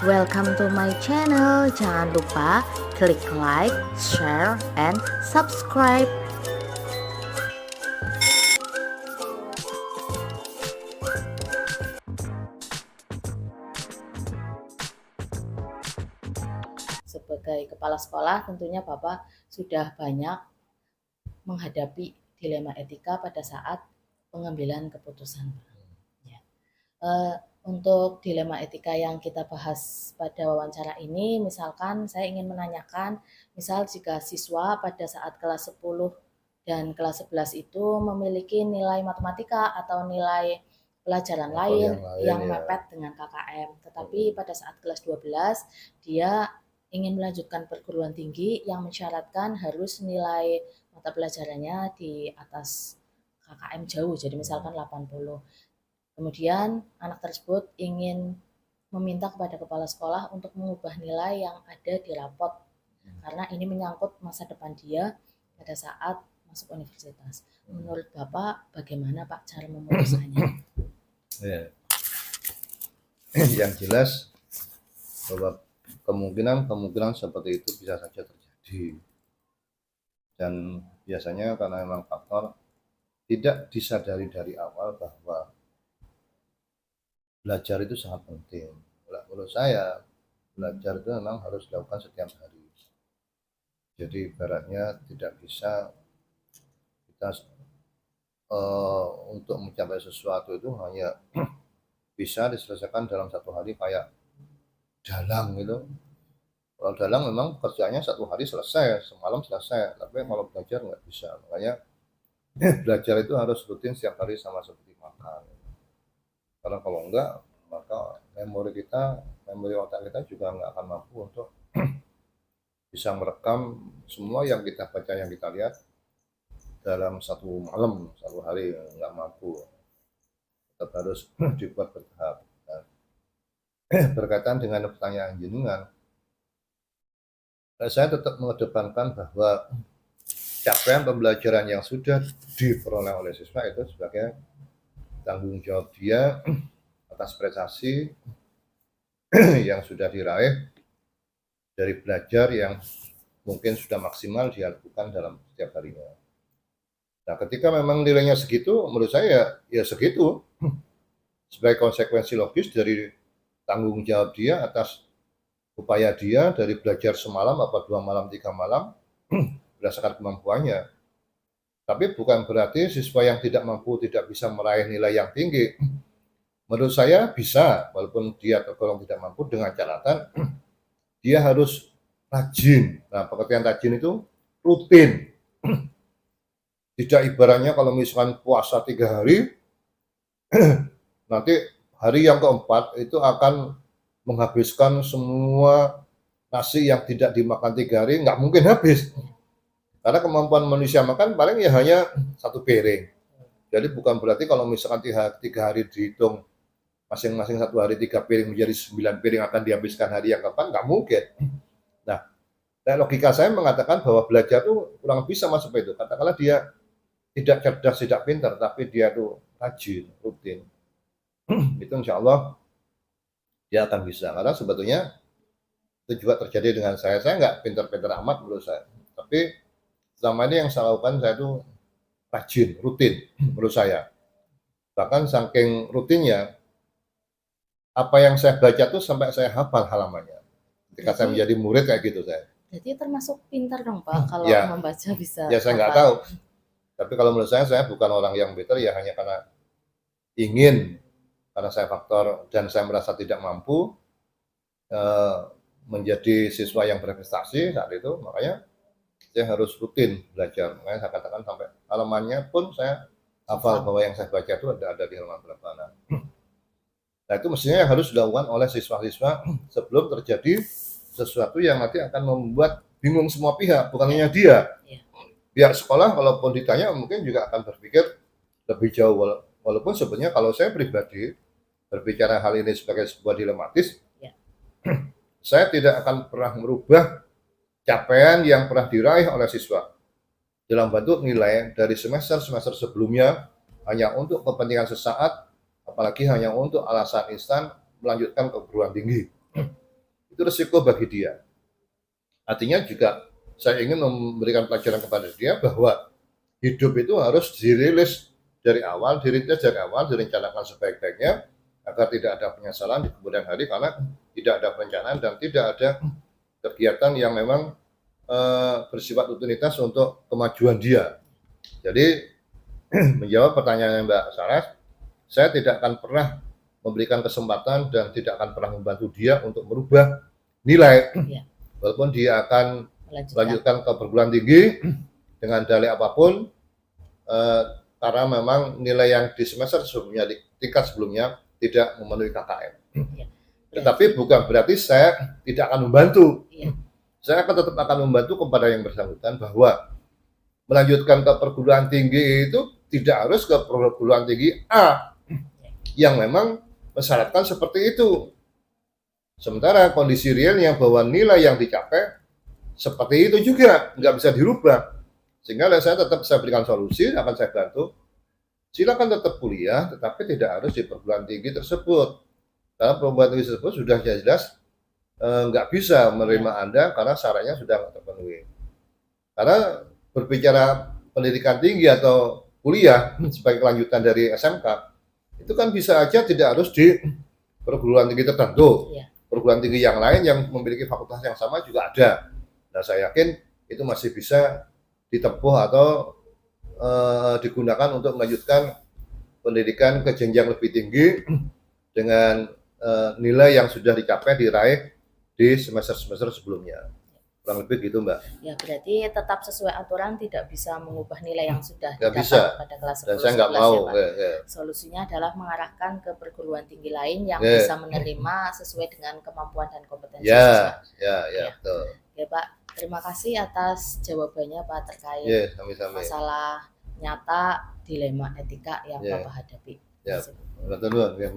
Welcome to my channel. Jangan lupa klik like, share, and subscribe. Sebagai kepala sekolah, tentunya Bapak sudah banyak menghadapi dilema etika pada saat pengambilan keputusan. Ya. Untuk dilema etika yang kita bahas pada wawancara ini, misalkan saya ingin menanyakan, misal jika siswa pada saat kelas 10 dan kelas 11 itu memiliki nilai matematika atau nilai pelajaran lain yang mepet dengan KKM, tetapi pada saat kelas 12 dia ingin melanjutkan perguruan tinggi yang mensyaratkan harus nilai mata pelajarannya di atas KKM jauh, jadi misalkan 80. Kemudian anak tersebut ingin meminta kepada kepala sekolah untuk mengubah nilai yang ada di rapot karena ini menyangkut masa depan dia pada saat masuk universitas. Menurut Bapak bagaimana Pak cara memutuskannya? Ya. Yang jelas bahwa kemungkinan seperti itu bisa saja terjadi, dan biasanya karena memang faktor tidak disadari dari awal bahwa belajar itu sangat penting. Menurut saya belajar itu memang harus dilakukan setiap hari. Jadi ibaratnya tidak bisa kita untuk mencapai sesuatu itu hanya bisa diselesaikan dalam satu hari kayak dalang gitu. Kalau dalang memang kerjanya satu hari selesai, semalam selesai, tapi kalau belajar nggak bisa. Makanya belajar itu harus rutin setiap hari, sama seperti makan. Karena kalau enggak, maka memori otak kita juga nggak akan mampu untuk bisa merekam semua yang kita baca, yang kita lihat dalam satu malam, satu hari, nggak mampu. Tetap harus dibuat bertahap. Berkaitan dengan pertanyaan jenengan, saya tetap mengedepankan bahwa capaian pembelajaran yang sudah diperoleh oleh siswa itu sebagai tanggung jawab dia atas prestasi yang sudah diraih dari belajar yang mungkin sudah maksimal dia lakukan dalam setiap harinya. Nah, ketika memang nilainya segitu, menurut saya ya segitu, sebagai konsekuensi logis dari tanggung jawab dia atas upaya dia dari belajar semalam, 2 malam, 3 malam, berdasarkan kemampuannya. Tapi bukan berarti siswa yang tidak mampu tidak bisa meraih nilai yang tinggi. Menurut saya bisa, walaupun dia tergolong tidak mampu, dengan catatan dia harus rajin. Nah, pengertian rajin itu rutin. Tidak ibaratnya kalau misalkan puasa 3 hari, nanti hari yang keempat itu akan menghabiskan semua nasi yang tidak dimakan 3 hari, nggak mungkin habis. Karena kemampuan manusia makan paling ya hanya 1 piring. Jadi bukan berarti kalau misalkan 3 hari dihitung masing-masing 1 hari 3 piring menjadi 9 piring akan dihabiskan hari yang keempat, nggak mungkin. Nah, logika saya mengatakan bahwa belajar itu kurang lebih sama seperti itu. Katakanlah dia tidak cerdas, tidak pintar, tapi dia tuh rajin, rutin. Itu insya Allah dia akan bisa. Karena sebetulnya itu juga terjadi dengan saya. Saya nggak pintar-pintar amat menurut saya. Tapi selama ini yang saya lakukan, saya itu rajin, rutin menurut saya. Bahkan saking rutinnya, apa yang saya baca tuh sampai saya hafal halamannya. Ketika saya menjadi murid kayak gitu saya. Jadi termasuk pintar dong Pak kalau Ya, membaca bisa. ya saya nggak tahu. Tapi kalau menurut saya bukan orang yang pintar ya hanya karena karena saya faktor dan saya merasa tidak mampu menjadi siswa yang berprestasi saat itu, makanya saya harus rutin belajar. Makanya saya katakan sampai halamannya pun saya hafal bahwa yang saya baca itu ada di halaman berapa. Nah, itu mestinya yang harus dilakukan oleh siswa-siswa sebelum terjadi sesuatu yang nanti akan membuat bingung semua pihak, bukan hanya dia. Pihak sekolah kalaupun ditanya mungkin juga akan berpikir lebih jauh, walaupun sebenarnya kalau saya pribadi berbicara hal ini sebagai sebuah dilematis, saya tidak akan pernah merubah capaian yang pernah diraih oleh siswa dalam bentuk nilai dari semester-semester sebelumnya hanya untuk kepentingan sesaat, apalagi hanya untuk alasan instan melanjutkan ke perguruan tinggi. itu risiko bagi dia. Artinya juga saya ingin memberikan pelajaran kepada dia bahwa hidup itu harus dirilis dari awal, dirintis dari awal, direncanakan sebaik-baiknya agar tidak ada penyesalan di kemudian hari karena tidak ada perencanaan dan tidak ada kegiatan yang memang bersifat rutinitas untuk kemajuan dia. Jadi menjawab pertanyaan Mbak Saras, saya tidak akan pernah memberikan kesempatan dan tidak akan pernah membantu dia untuk merubah nilai, Ya. walaupun dia akan Melanjutkan. melanjutkan ke perguruan tinggi dengan dalih apapun, karena memang nilai yang di semester sebelumnya, di tingkat sebelumnya tidak memenuhi KKM. Ya. Tetapi bukan berarti saya tidak akan membantu. Ya. Saya akan tetap akan membantu kepada yang bersangkutan bahwa melanjutkan ke perguruan tinggi itu tidak harus ke perguruan tinggi A yang memang mensyaratkan seperti itu. Sementara kondisi realnya bahwa nilai yang dicapai seperti itu juga nggak bisa dirubah. Sehingga saya tetap saya berikan solusi, akan saya bantu. Silakan tetap kuliah, tetapi tidak harus di perguruan tinggi tersebut. Karena perguruan tinggi tersebut sudah jelas nggak bisa menerima Anda karena syaratnya sudah nggak terpenuhi. Karena berbicara pendidikan tinggi atau kuliah sebagai kelanjutan dari SMK, itu kan bisa aja tidak harus di perguruan tinggi tertentu. Ya. Perguruan tinggi yang lain yang memiliki fakultas yang sama juga ada. Nah, saya yakin itu masih bisa ditempuh atau digunakan untuk melanjutkan pendidikan ke jenjang lebih tinggi dengan nilai yang sudah dicapai diraih di semester-semester sebelumnya. Kurang lebih gitu, Mbak. Ya, berarti tetap sesuai aturan, tidak bisa mengubah nilai yang sudah Nggak didapat bisa. pada kelas 10, Dan saya nggak 11 mau. ya, Pak. Ya. Solusinya adalah mengarahkan ke perguruan tinggi lain yang Ya. bisa menerima sesuai dengan kemampuan dan kompetensi Ya, siswa. ya, betul. Ya, Pak. Terima kasih atas jawabannya, Pak, terkait Ya, sami-sami. masalah nyata dilema etika yang Ya. Bapak hadapi. Ya. Terima kasih. Betul, ya,